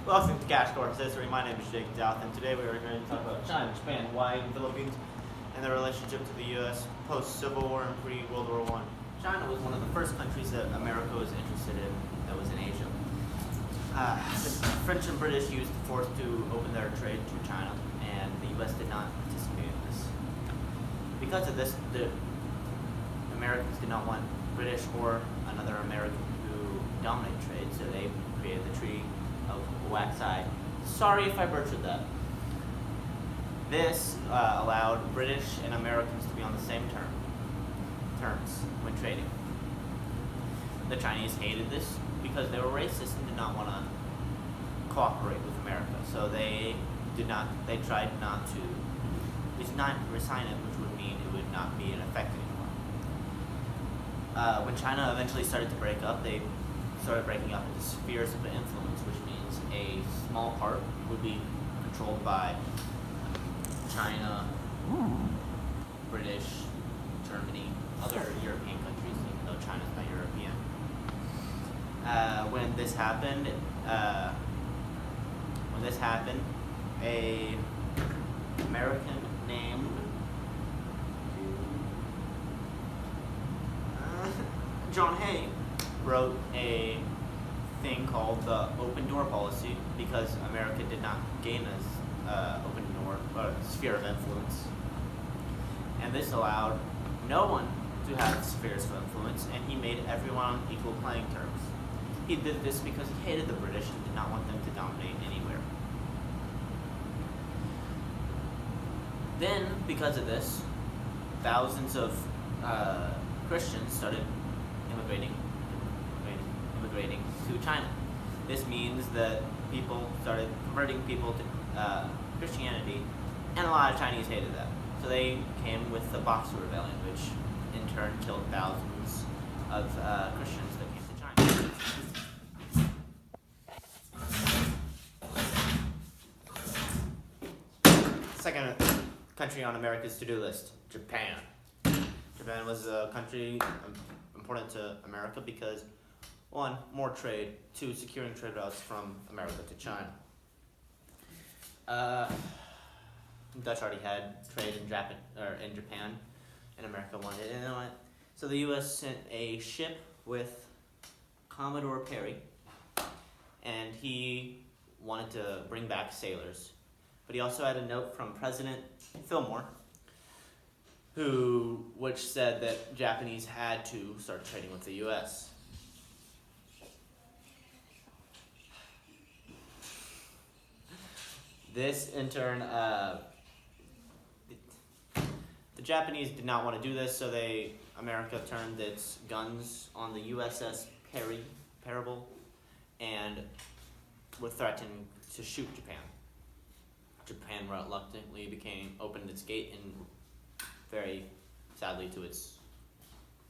Welcome to Cash Course History. My name is Jake Douth, and today we are going to talk about China, Japan, Hawaii, and Philippines, and their relationship to the U.S. post-Civil War and pre-World War I. China was one of the first countries that America was interested in that was in Asia. The French and British used the force to open their trade to China, and the U.S. did not participate in this. Because of this, the Americans did not want British or another American to dominate trade, so they created the Treaty of Waxai. Sorry if I butchered that. This allowed British and Americans to be on the same terms when trading. The Chinese hated this because they were racist and did not want to cooperate with America, so they tried not to resign it, which would mean it would not be in effect anymore. When China eventually started to break up, they started breaking up into spheres of influence, which means a small part would be controlled by China, British, Germany, other European countries, even though China's not European. When this happened, a American named John Hay wrote a thing called the open door policy because America did not gain this open door sphere of influence, and this allowed no one to have spheres of influence, and he made everyone on equal playing terms. He did this because he hated the British and did not want them to dominate anywhere. Then, because of this, thousands of Christians started immigrating to China. This means that people started converting people to Christianity, and a lot of Chinese hated that. So they came with the Boxer Rebellion, which in turn killed thousands of Christians that came to China. Second country on America's to-do list, Japan. Japan was a country important to America because, one, more trade, two, securing trade routes from America to China. Dutch already had trade in Japan, and America wanted it. So the U.S. sent a ship with Commodore Perry, and he wanted to bring back sailors. But he also had a note from President Fillmore, which said that Japanese had to start trading with the U.S. This, in turn, the Japanese did not want to do this, so America turned its guns on the USS Parable, and were threatening to shoot Japan. Japan reluctantly opened its gate, and very sadly to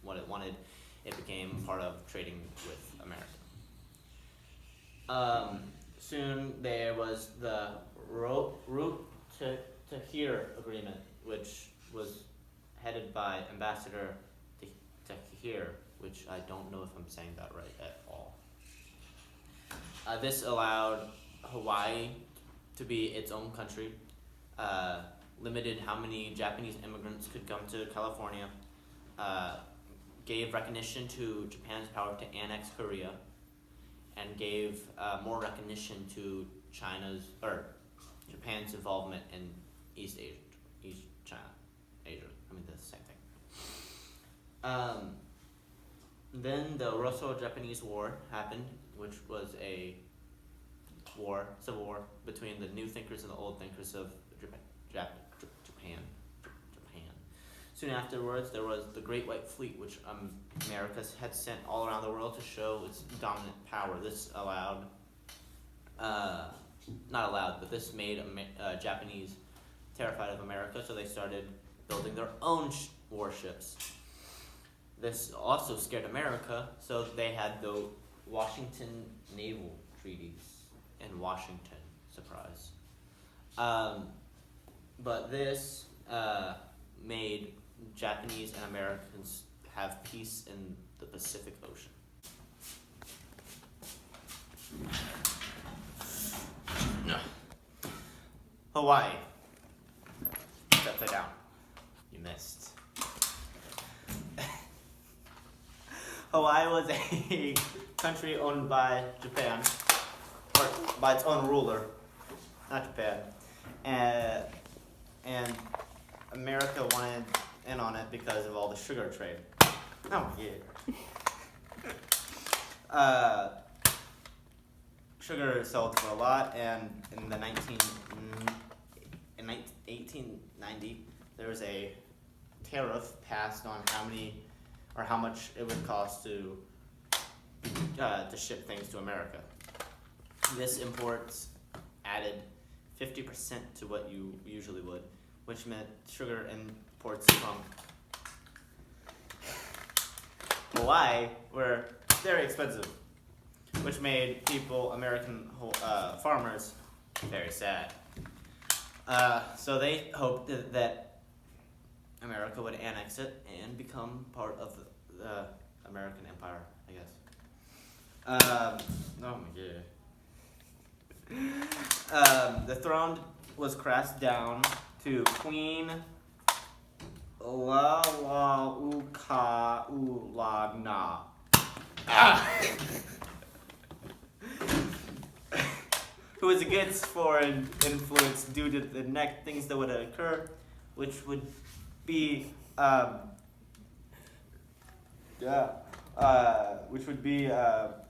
what it wanted, it became part of trading with America. Soon there was the Route-Tahrir Agreement, which was headed by Ambassador Tahir, which I don't know if I'm saying that right at all. This allowed Hawaii to be its own country, limited how many Japanese immigrants could come to California, gave recognition to Japan's power to annex Korea, and gave more recognition to Japan's involvement in East China, Asia. I mean, that's the same thing. Then the Russo-Japanese War happened, which was a civil war between the new thinkers and the old thinkers of Japan. Soon afterwards, there was the Great White Fleet, which America had sent all around the world to show its dominant power. This this made Japanese terrified of America, so they started building their own warships. This also scared America, so they had the Washington Naval Treaties in Washington. Surprise. But this made Japanese and Americans have peace in the Pacific Ocean. Hawaii. It's upside down. You missed. Hawaii was a country owned by Japan, or by its own ruler, not Japan, and America wanted in on it because of all the sugar trade. Oh yeah. Sugar sold for a lot, and in 1890, there was a tariff passed on how much it would cost to ship things to America. This imports added 50% to what you usually would, which meant sugar imports from Hawaii were very expensive, which made American farmers, very sad. So they hoped that America would annex it and become part of the American Empire, I guess. Oh my god. The throne was crossed down to Queen Lalaukaulana. Who was against foreign influence due to the next things that would occur, which would be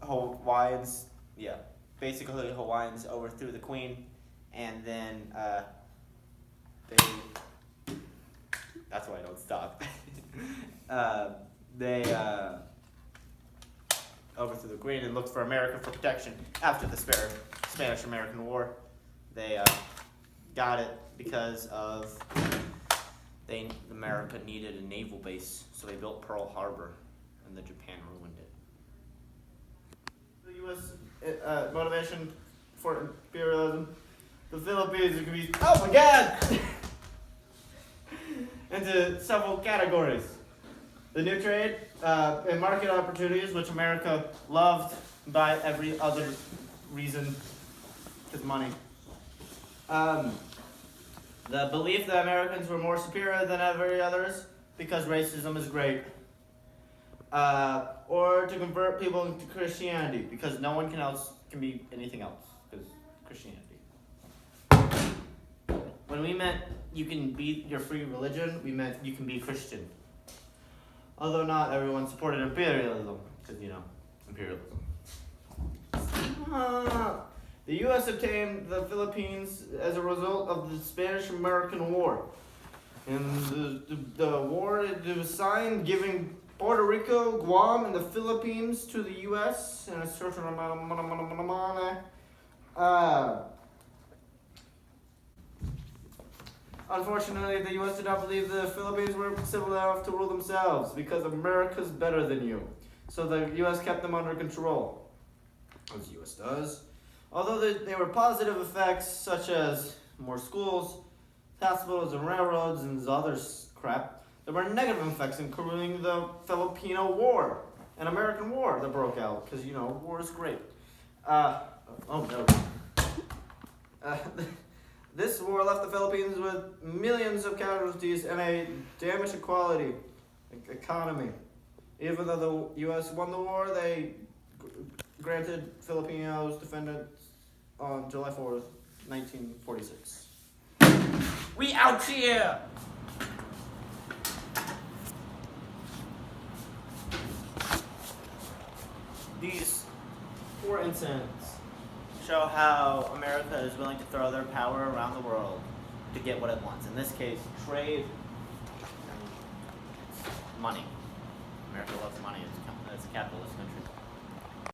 Hawaiians. Yeah, basically Hawaiians overthrew the queen, and then that's why I don't stop. They overthrew the queen and looked for America for protection after the Spanish-American War. They got it because of America needed a naval base, so they built Pearl Harbor, and then Japan ruined it. The U.S. Motivation for imperialism. The Philippines can be, oh my god, into several categories. The new trade and market opportunities, which America loved by every other reason, is money. The belief that Americans were more superior than every others because racism is great. Or to convert people into Christianity because no one else can be anything else because Christianity. When we meant you can be your free religion, we meant you can be Christian. Although not everyone supported imperialism, because, imperialism. The U.S. obtained the Philippines as a result of the Spanish-American War. And the war, it was signed giving Puerto Rico, Guam, and the Philippines to the U.S. in a certain amount of money. Unfortunately, the U.S. did not believe the Philippines were civil enough to rule themselves because America's better than you. So the U.S. kept them under control, as the U.S. does. Although there were positive effects such as more schools, hospitals, and railroads, and other crap, there were negative effects, including the Filipino War, an American war that broke out, because, war is great. This war left the Philippines with millions of casualties and a damaged economy. Even though the U.S. won the war, they granted Filipinos defendants on July 4th, 1946. We out here! These 4 incidents show how America is willing to throw their power around the world to get what it wants. In this case, trade and money. America loves money. It's a capitalist country.